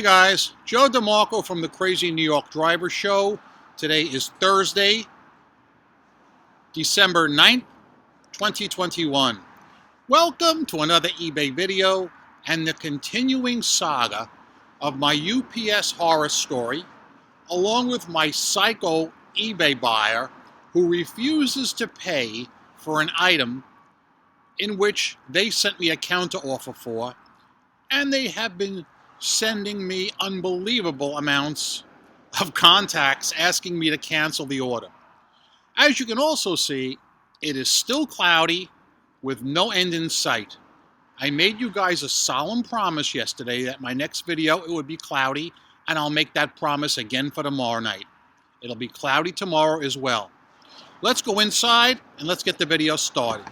Hey guys, Joe DeMarco from the Crazy New York Driver Show. Today is Thursday, December 9th, 2021. Welcome to another eBay video and the continuing saga of my UPS horror story, along with my psycho eBay buyer who refuses to pay for an item in which they sent me a counteroffer for, and they have been sending me unbelievable amounts of contacts asking me to cancel the order. As you can also see, it is still cloudy with no end in sight. I made you guys a solemn promise yesterday that my next video it would be cloudy, and I'll make that promise again for tomorrow night. It'll be cloudy tomorrow as well. Let's go inside and let's get the video started.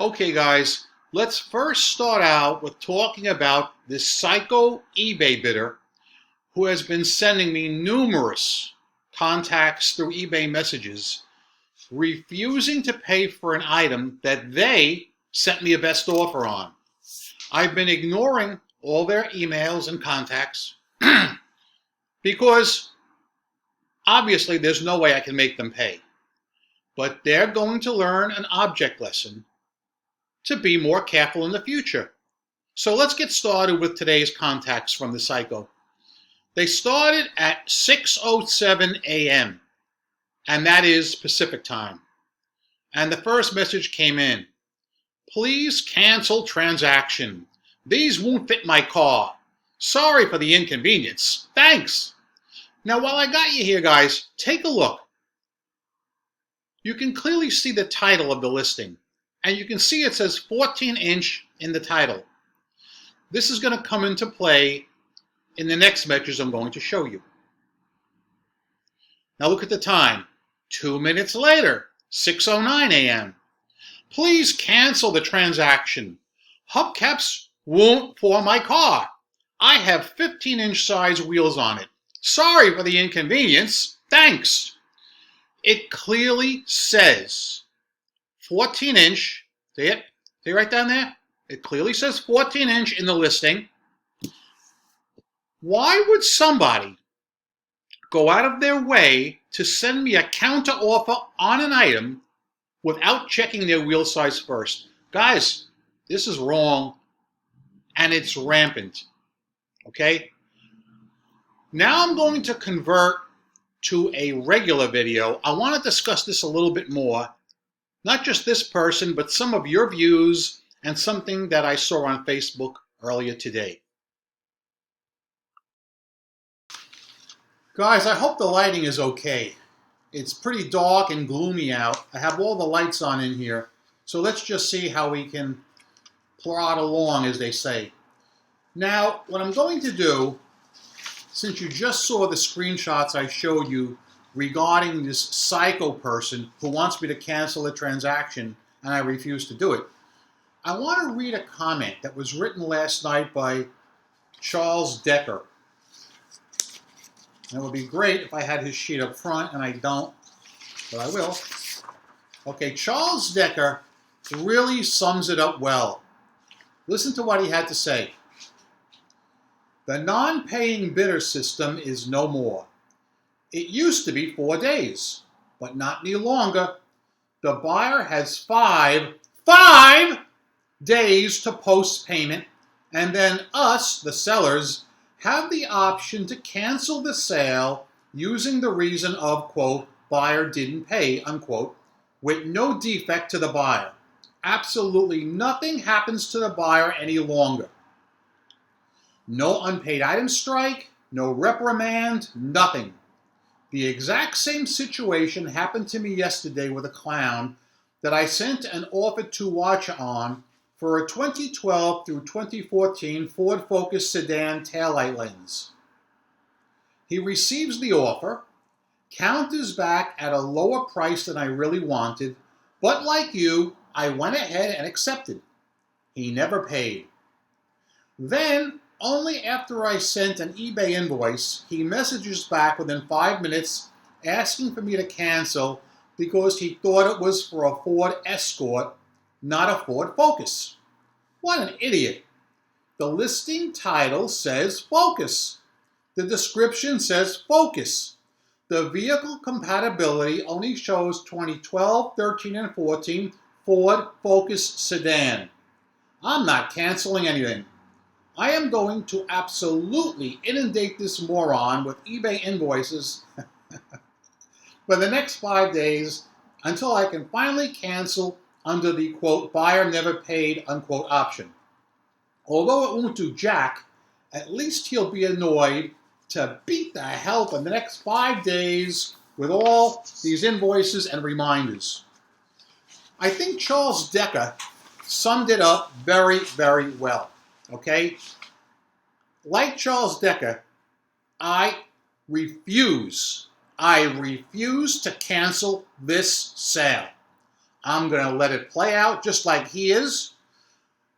Okay guys, let's first start out with talking about this psycho eBay bidder who has been sending me numerous contacts through eBay messages, refusing to pay for an item that they sent me a best offer on. I've been ignoring all their emails and contacts because obviously there's no way I can make them pay. But they're going to learn an object lesson to be more careful in the future. So let's get started with today's contacts from the psycho. They started at 6:07 a.m. and that is Pacific time. And the first message came in. Please cancel transaction. These won't fit my car. Sorry for the inconvenience. Thanks. Now while I got you here guys, take a look. You can clearly see the title of the listing. And you can see it says 14-inch in the title. This is going to come into play in the next messages I'm going to show you. Now look at the time. 2 minutes later, 6:09 a.m. Please cancel the transaction. Hubcaps won't for my car. I have 15-inch size wheels on it. Sorry for the inconvenience. Thanks. It clearly says 14-inch, see it? See right down there? It clearly says 14-inch in the listing. Why would somebody go out of their way to send me a counter offer on an item without checking their wheel size first? Guys, this is wrong and it's rampant, okay? Now I'm going to convert to a regular video. I want to discuss this a little bit more. Not just this person, but some of your views and something that I saw on Facebook earlier today. Guys, I hope the lighting is okay. It's pretty dark and gloomy out. I have all the lights on in here. So let's just see how we can plod along, as they say. Now, what I'm going to do, since you just saw the screenshots I showed you regarding this psycho person who wants me to cancel the transaction and I refuse to do it, I want to read a comment that was written last night by Charles Decker. And it would be great if I had his sheet up front, and I don't, but I will. Okay, Charles Decker really sums it up well. Listen to what he had to say. The non-paying bidder system is no more. It used to be 4 days, but not any longer. The buyer has five days to post payment, and then us, the sellers, have the option to cancel the sale using the reason of, quote, buyer didn't pay, unquote, with no defect to the buyer. Absolutely nothing happens to the buyer any longer. No unpaid item strike, no reprimand, nothing. The exact same situation happened to me yesterday with a clown that I sent an offer to watch on for a 2012 through 2014 Ford Focus sedan taillight lens. He receives the offer, counters back at a lower price than I really wanted, but like you, I went ahead and accepted. He never paid. Then, only after I sent an eBay invoice, he messages back within 5 minutes asking for me to cancel because he thought it was for a Ford Escort, not a Ford Focus. What an idiot. The listing title says Focus. The description says Focus. The vehicle compatibility only shows 2012, 13, and 14 Ford Focus sedan. I'm not canceling anything. I am going to absolutely inundate this moron with eBay invoices for the next 5 days until I can finally cancel under the, quote, buyer never paid, unquote, option. Although it won't do jack, at least he'll be annoyed to beat the hell for the next 5 days with all these invoices and reminders. I think Charles Decker summed it up very, very well, okay? Like Charles Decker, I refuse to cancel this sale. I'm going to let it play out just like he is.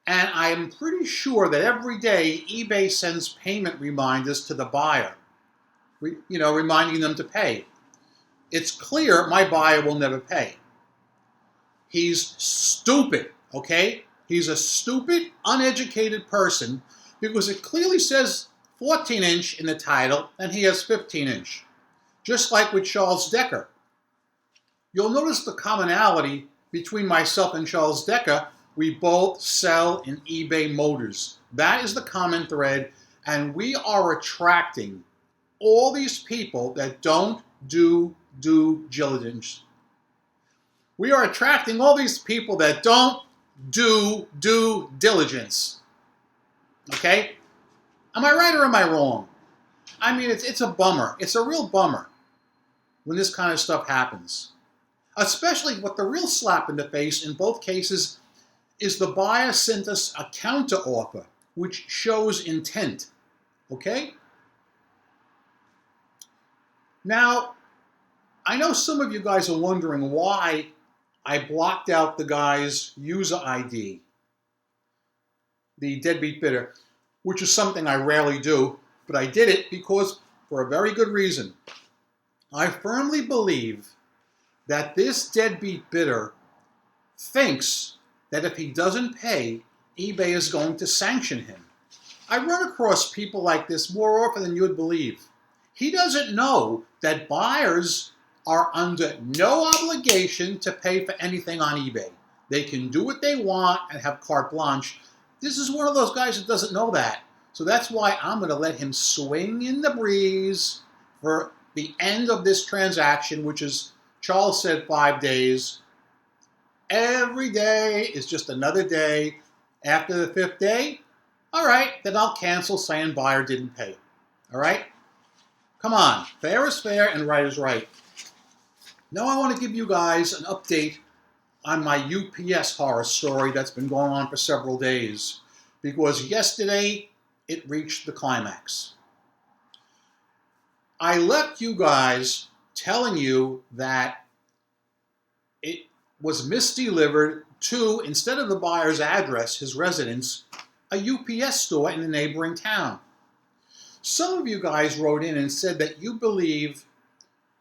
And I am pretty sure that every day eBay sends payment reminders to the buyer, reminding them to pay. It's clear my buyer will never pay. He's stupid, okay? He's a stupid, uneducated person because it clearly says 14-inch in the title and he has 15-inch, just like with Charles Decker. You'll notice the commonality between myself and Charles Decker. We both sell in eBay Motors. That is the common thread, and we are attracting all these people that don't do due diligence. We are attracting all these people that don't do due diligence. Okay? Am I right or am I wrong? I mean, it's a bummer. It's a real bummer when this kind of stuff happens. Especially what the real slap in the face in both cases is the buyer sent us a counter offer, which shows intent. Okay? Now, I know some of you guys are wondering why I blocked out the guy's user ID, the deadbeat bidder, which is something I rarely do, but I did it because for a very good reason. I firmly believe that this deadbeat bidder thinks that if he doesn't pay, eBay is going to sanction him. I run across people like this more often than you would believe. He doesn't know that buyers are under no obligation to pay for anything on eBay. They can do what they want and have carte blanche. This is one of those guys that doesn't know that. So that's why I'm going to let him swing in the breeze for the end of this transaction, which is, Charles said, 5 days. Every day is just another day. After the 5th day, all right, then I'll cancel saying buyer didn't pay. All right? Come on. Fair is fair and right is right. Now I want to give you guys an update on my UPS horror story that's been going on for several days, because yesterday it reached the climax. I left you guys telling you that it was misdelivered to, instead of the buyer's address, his residence, a UPS store in a neighboring town. Some of you guys wrote in and said that you believe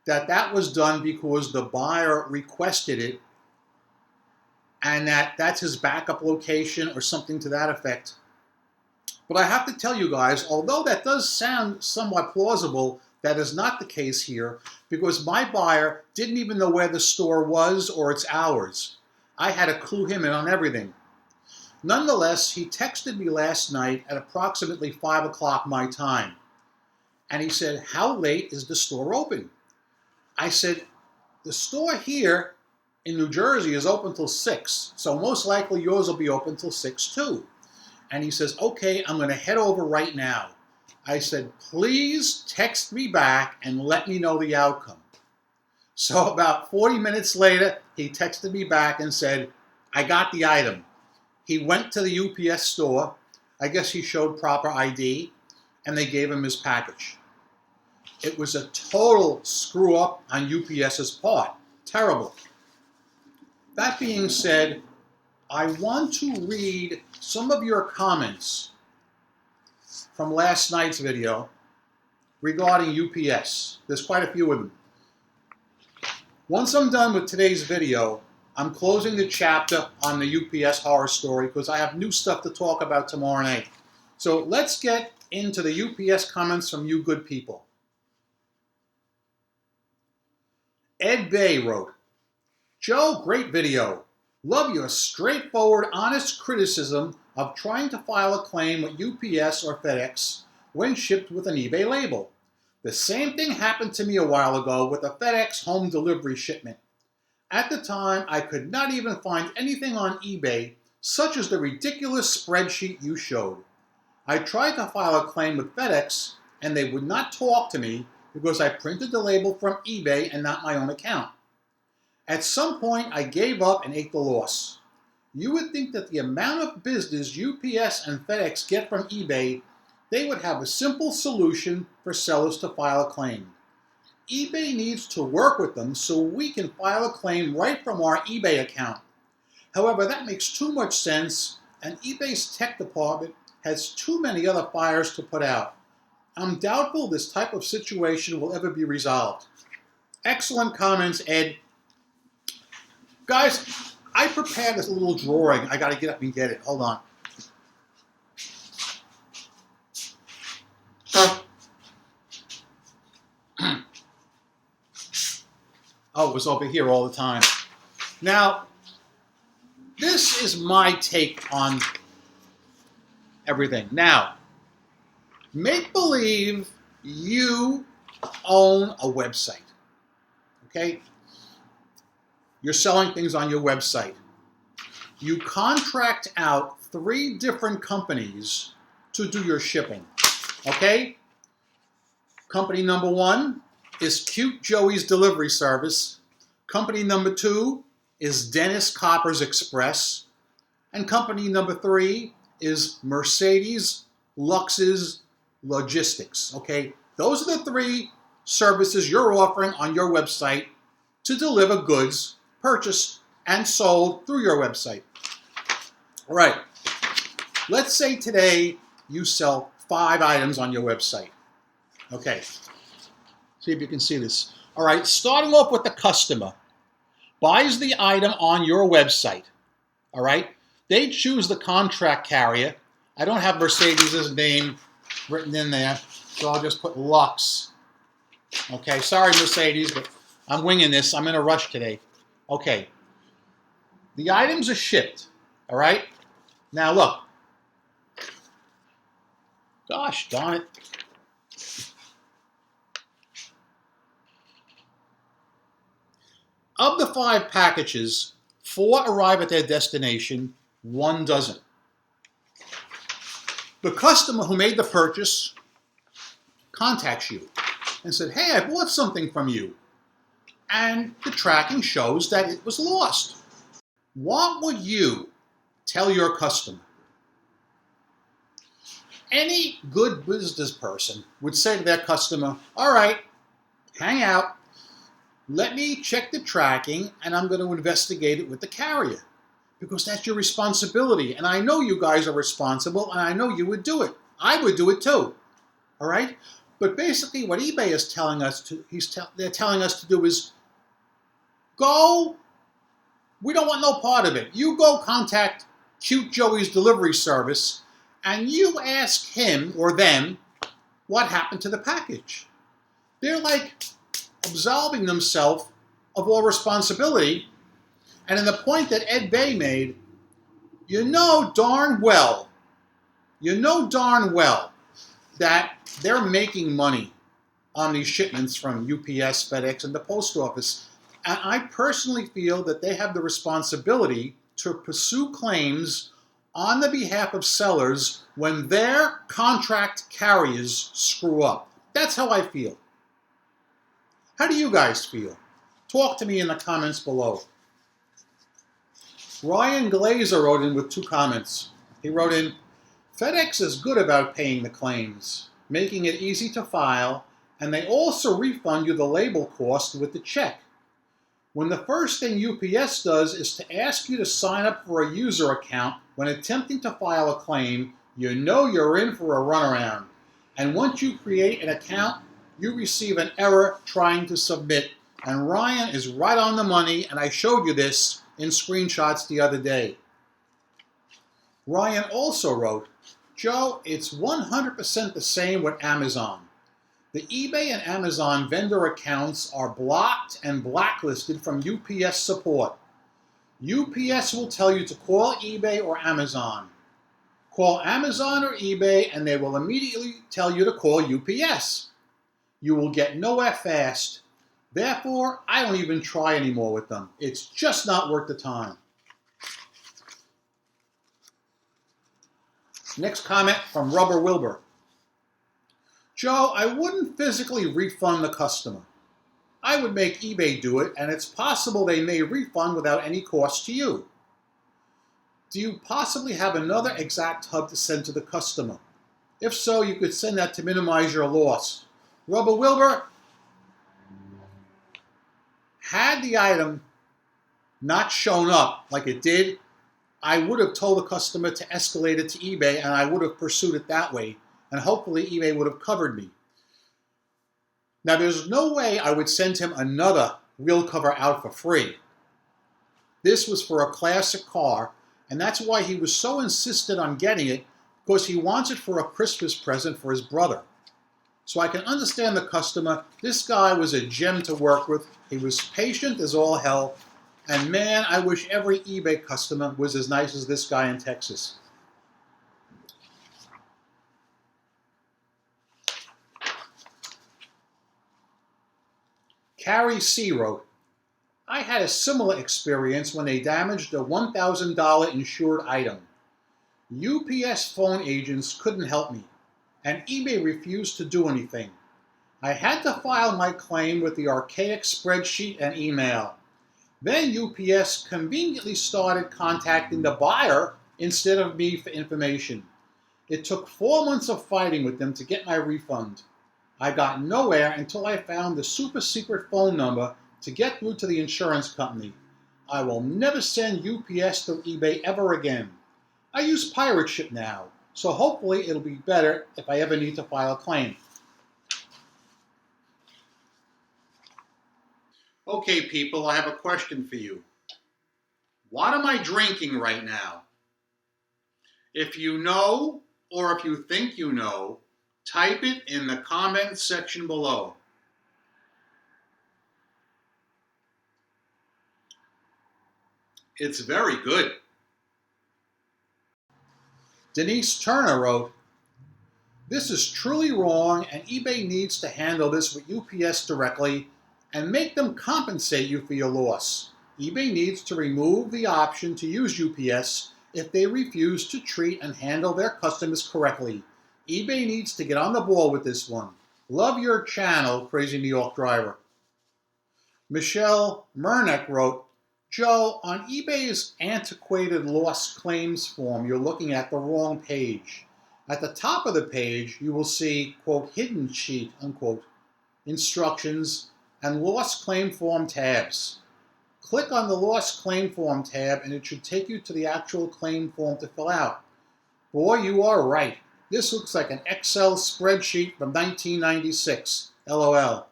that that was done because the buyer requested it and that's his backup location or something to that effect. But I have to tell you guys, although that does sound somewhat plausible, that is not the case here, because my buyer didn't even know where the store was or its hours. I had to clue him in on everything. Nonetheless, he texted me last night at approximately 5 o'clock my time. And he said, how late is the store open? I said, the store here in New Jersey is open till 6, so most likely yours will be open till 6 too. And he says, okay, I'm going to head over right now. I said, please text me back and let me know the outcome. So about 40 minutes later, he texted me back and said, I got the item. He went to the UPS store. I guess he showed proper ID, and they gave him his package. It was a total screw up on UPS's part. Terrible. That being said, I want to read some of your comments from last night's video regarding UPS. There's quite a few of them. Once I'm done with today's video, I'm closing the chapter on the UPS horror story because I have new stuff to talk about tomorrow night. So let's get into the UPS comments from you good people. Ed Bay wrote, Joe, great video. Love your straightforward, honest criticism of trying to file a claim with UPS or FedEx when shipped with an eBay label. The same thing happened to me a while ago with a FedEx home delivery shipment. At the time, I could not even find anything on eBay, such as the ridiculous spreadsheet you showed. I tried to file a claim with FedEx, and they would not talk to me because I printed the label from eBay and not my own account. At some point, I gave up and ate the loss. You would think that the amount of business UPS and FedEx get from eBay, they would have a simple solution for sellers to file a claim. eBay needs to work with them so we can file a claim right from our eBay account. However, that makes too much sense, and eBay's tech department has too many other fires to put out. I'm doubtful this type of situation will ever be resolved. Excellent comments, Ed. Guys, I prepared this little drawing. I got to get up and get it. Hold on. Oh, it was over here all the time. Now, this is my take on everything. Now, make believe you own a website, okay? You're selling things on your website. You contract out 3 different companies to do your shipping, okay? Company number 1 is Cute Joey's Delivery Service. Company number 2 is Dennis Copper's Express. And company number 3 is Mercedes Lux's Logistics, okay? Those are the 3 services you're offering on your website to deliver goods purchased and sold through your website. All right, let's say today you sell 5 items on your website. Okay, see if you can see this. All right, starting off with the customer buys the item on your website. All right, they choose the contract carrier. I don't have Mercedes' name written in there, so I'll just put Lux. Okay, sorry Mercedes, but I'm winging this. I'm in a rush today. Okay, the items are shipped. All right, now look. Gosh darn it. Of the 5 packages, 4 arrive at their destination, 1 doesn't. The customer who made the purchase contacts you and said, hey, I bought something from you. And the tracking shows that it was lost. What would you tell your customer? Any good business person would say to their customer, all right, hang out. Let me check the tracking, and I'm going to investigate it with the carrier. Because that's your responsibility. And I know you guys are responsible, and I know you would do it. I would do it too. All right? But basically what eBay is telling us to, they're telling us to do is go, we don't want no part of it. You go contact Cute Joey's Delivery Service, and you ask him or them what happened to the package. They're like absolving themselves of all responsibility. And in the point that Ed Bay made, you know darn well that they're making money on these shipments from UPS, FedEx, and the post office. And I personally feel that they have the responsibility to pursue claims on the behalf of sellers when their contract carriers screw up. That's how I feel. How do you guys feel? Talk to me in the comments below. Ryan Glazer wrote in with 2 comments. He wrote in, FedEx is good about paying the claims, making it easy to file, and they also refund you the label cost with the check. When the first thing UPS does is to ask you to sign up for a user account when attempting to file a claim, you know you're in for a runaround. And once you create an account, you receive an error trying to submit. And Ryan is right on the money, and I showed you this in screenshots the other day. Ryan also wrote, Joe, it's 100% the same with Amazon. The eBay and Amazon vendor accounts are blocked and blacklisted from UPS support. UPS will tell you to call eBay or Amazon. Call Amazon or eBay and they will immediately tell you to call UPS. You will get nowhere fast. Therefore, I don't even try anymore with them. It's just not worth the time. Next comment from Rubber Wilbur. Joe, I wouldn't physically refund the customer. I would make eBay do it, and it's possible they may refund without any cost to you. Do you possibly have another exact hub to send to the customer? If so, you could send that to minimize your loss. Rubber Wilbur, had the item not shown up like it did, I would have told the customer to escalate it to eBay, and I would have pursued it that way, and hopefully eBay would have covered me. Now, there's no way I would send him another wheel cover out for free. This was for a classic car, and that's why he was so insistent on getting it, because he wants it for a Christmas present for his brother. So I can understand the customer. This guy was a gem to work with. He was patient as all hell. And man, I wish every eBay customer was as nice as this guy in Texas. Carrie C. wrote, I had a similar experience when they damaged a $1,000 insured item. UPS phone agents couldn't help me, and eBay refused to do anything. I had to file my claim with the archaic spreadsheet and email. Then UPS conveniently started contacting the buyer instead of me for information. It took 4 months of fighting with them to get my refund. I got nowhere until I found the super secret phone number to get through to the insurance company. I will never send UPS to eBay ever again. I use Pirate Ship now, so hopefully it'll be better if I ever need to file a claim. Okay, people, I have a question for you. What am I drinking right now? If you know, or if you think you know, type it in the comments section below. It's very good. Denise Turner wrote, this is truly wrong and eBay needs to handle this with UPS directly and make them compensate you for your loss. eBay needs to remove the option to use UPS if they refuse to treat and handle their customers correctly. eBay needs to get on the ball with this one. Love your channel, Crazy New York Driver. Michelle Murnick wrote, Joe, on eBay's antiquated lost claims form, you're looking at the wrong page. At the top of the page, you will see, quote, hidden sheet, unquote, instructions, and lost claim form tabs. Click on the lost claim form tab and it should take you to the actual claim form to fill out. Boy, you are right. This looks like an Excel spreadsheet from 1996. LOL.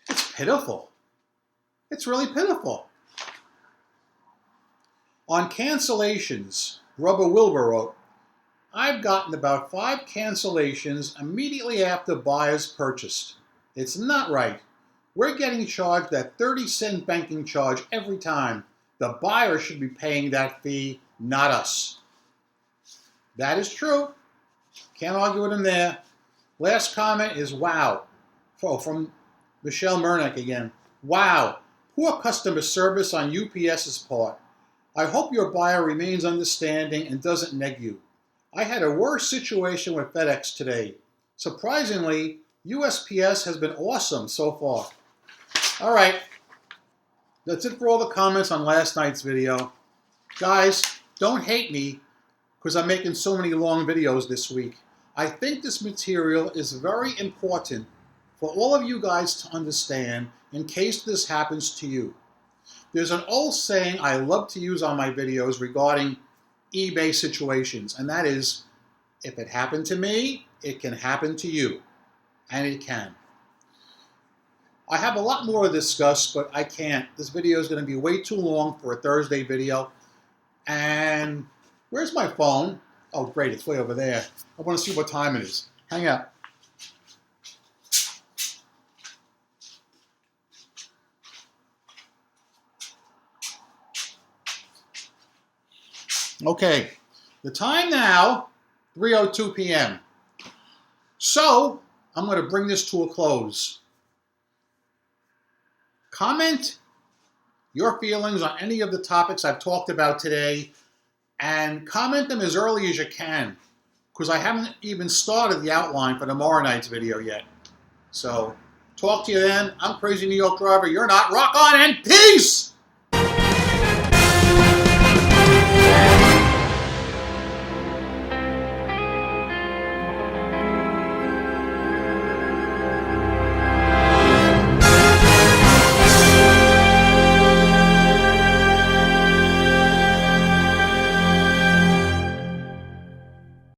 It's pitiful. It's really pitiful. On cancellations, Rubber Wilbur wrote, I've gotten about 5 cancellations immediately after buyers purchased. It's not right. We're getting charged that 30-cent banking charge every time. The buyer should be paying that fee, not us. That is true. Can't argue with him there. Last comment is wow. Oh, from Michelle Murnick again. Wow. Poor customer service on UPS's part. I hope your buyer remains understanding and doesn't neg you. I had a worse situation with FedEx today. Surprisingly, USPS has been awesome so far. All right, that's it for all the comments on last night's video. Guys, don't hate me because I'm making so many long videos this week. I think this material is very important for all of you guys to understand in case this happens to you. There's an old saying I love to use on my videos regarding eBay situations, and that is, if it happened to me, it can happen to you. And it can. I have a lot more to discuss, but I can't. This video is going to be way too long for a Thursday video. And where's my phone? Oh, great, it's way over there. I want to see what time it is. Hang out. Okay, the time now, 3:02 p.m. So, I'm going to bring this to a close. Comment your feelings on any of the topics I've talked about today, and comment them as early as you can, because I haven't even started the outline for tomorrow night's video yet. So, talk to you then. I'm Crazy New York Driver. You're not. Rock on and peace!